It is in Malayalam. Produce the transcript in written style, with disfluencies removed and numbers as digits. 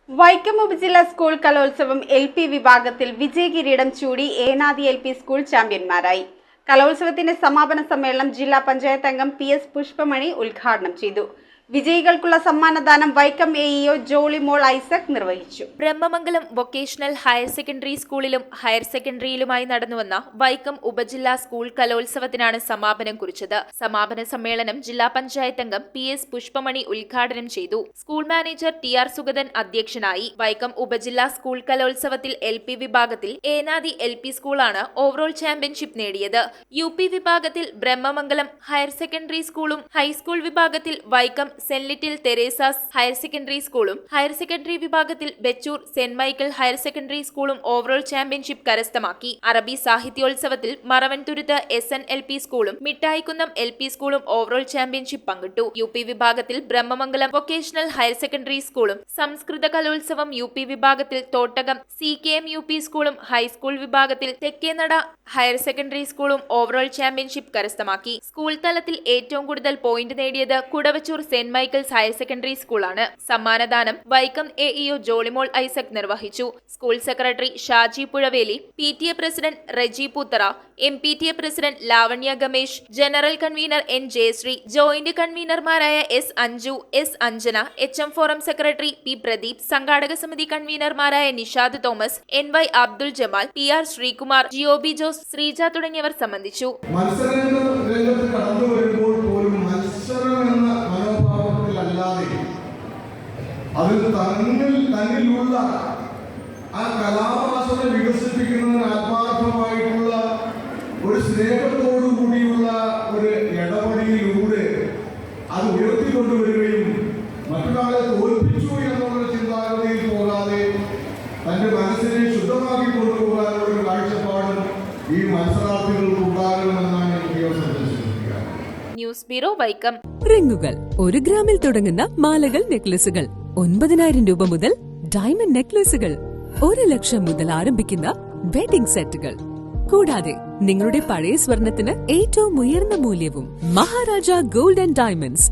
വൈക്കം ഉപജില്ലാ സ്കൂൾ കലോത്സവം എൽ.പി. വിഭാഗത്തിൽ വിജയകിരീടം ചൂടി ഏനാദി എൽ.പി. സ്കൂൾ ചാമ്പ്യന്മാരായി. കലോത്സവത്തിന്റെ സമാപന സമ്മേളനം ജില്ലാ പഞ്ചായത്ത് അംഗം പി.എസ്. പുഷ്പമണി ഉദ്ഘാടനം ചെയ്തു. വിജയികൾക്കുള്ള സമ്മാനദാനം വൈക്കം എ.ഇ.ഒ. ജോളിമോൾ ഐസക് നിർവഹിച്ചു. ബ്രഹ്മമംഗലം വൊക്കേഷണൽ ഹയർ സെക്കൻഡറി സ്കൂളിലും ഹയർ സെക്കൻഡറിയിലുമായി നടന്നുവന്ന വൈക്കം ഉപജില്ലാ സ്കൂൾ കലോത്സവത്തിനാണ് സമാപനം കുറിച്ചത്. സമാപന സമ്മേളനം ജില്ലാ പഞ്ചായത്ത് അംഗം പി.എസ്. പുഷ്പമണി ഉദ്ഘാടനം ചെയ്തു. School manager ടി.ആർ. സുഗതൻ അധ്യക്ഷനായി. വൈക്കം ഉപജില്ലാ സ്കൂൾ കലോത്സവത്തിൽ എൽ.പി. വിഭാഗത്തിൽ ഏനാദി എൽ.പി. സ്കൂളാണ് ഓവറോൾ ചാമ്പ്യൻഷിപ്പ് നേടിയത്. യു.പി. വിഭാഗത്തിൽ ബ്രഹ്മമംഗലം ഹയർ സെക്കൻഡറി സ്കൂളും ഹൈസ്കൂൾ വിഭാഗത്തിൽ Vaikom saint little Teresa's higher secondary സ്കൂളും ഹയർ സെക്കൻഡറി വിഭാഗത്തിൽ Vechur saint Michael higher secondary സ്കൂളും ഓവറോൾ ചാമ്പ്യൻഷിപ്പ് കരസ്ഥമാക്കി. അറബി സാഹിത്യോത്സവത്തിൽ മറവൻതുരുത്ത് എസ്.എൻ.എൽ.പി. സ്കൂളും മിഠായിക്കുന്നം എൽ.പി. സ്കൂളും ഓവറോൾ ചാമ്പ്യൻഷിപ്പ് പങ്കിട്ടു. യു.പി. വിഭാഗത്തിൽ ബ്രഹ്മമംഗലം വൊക്കേഷണൽ ഹയർ സെക്കൻഡറി സ്കൂളും സംസ്കൃത കലോത്സവം യു.പി. വിഭാഗത്തിൽ തോട്ടകം സി.കെ.എം. യു.പി. സ്കൂളും ഹൈസ്കൂൾ വിഭാഗത്തിൽ തെക്കേനട ഹയർ സെക്കൻഡറി സ്കൂളും ഓവറോൾ ചാമ്പ്യൻഷിപ്പ് കരസ്ഥമാക്കി. സ്കൂൾ തലത്തിൽ ഏറ്റവും കൂടുതൽ പോയിന്റ് നേടിയത് Kudavechoor saint Michael's higher secondary സ്കൂളാണ്. സമ്മാനദാനം വൈക്കം എ.ഇ.ഒ. ജോളിമോൾ ഐസക് നിർവഹിച്ചു. School secretary Shaji Puzhaveli, PTA. President Reji Poothara, MPTA. President Lavanya Gamesh, general convener N. Jayasree, joint കൺവീനർമാരായ S. Anju, S. Anjana, HM. Forum secretary P. Pradeep, സംഘാടക സമിതി കൺവീനർമാരായ Nishad Thomas, NY. Abdul Jamal, PR. Sreekumar, GOB Jose, Sreeja തുടങ്ങിയവർ സംബന്ധിച്ചു. അതിൽ തന്നിലുള്ള ആ കലാവാസന വികസിപ്പിക്കുന്നതിന് ആത്മാർത്ഥമായിട്ടുള്ള ഒരു സ്നേഹത്തോടു കൂടിയുള്ള ഒരു ഇടപെടലിലൂടെ അത് ഉയർത്തിക്കൊണ്ടുവരികയും മറ്റൊരാളെ തോൽപ്പിച്ചു എന്നുള്ള ചിന്താഗതിയിൽ പോകാതെ തന്റെ മനസ്സിനെ ശുദ്ധമാക്കി കൊണ്ടുപോകാനുള്ള ഒരു കാഴ്ചപ്പാടും ഈ മത്സരാർത്ഥികൾക്ക് ഉണ്ടാകണമെന്നാണ് എനിക്ക് സന്ദർശിക്കുക. News bureau Vaikom. റിങ്ങുകൾ 1 ഗ്രാമിൽ തുടങ്ങുന്ന മാലകൾ, നെക്ലസുകൾ 9,000 രൂപ മുതൽ ഡയമണ്ട് നെക്ലസുകൾ 1 ലക്ഷം മുതൽ ആരംഭിക്കുന്ന വെഡിംഗ് സെറ്റുകൾ, കൂടാതെ നിങ്ങളുടെ പഴയ സ്വർണത്തിന് ഏറ്റവും ഉയർന്ന മൂല്യവും. Maharaja gold and diamonds,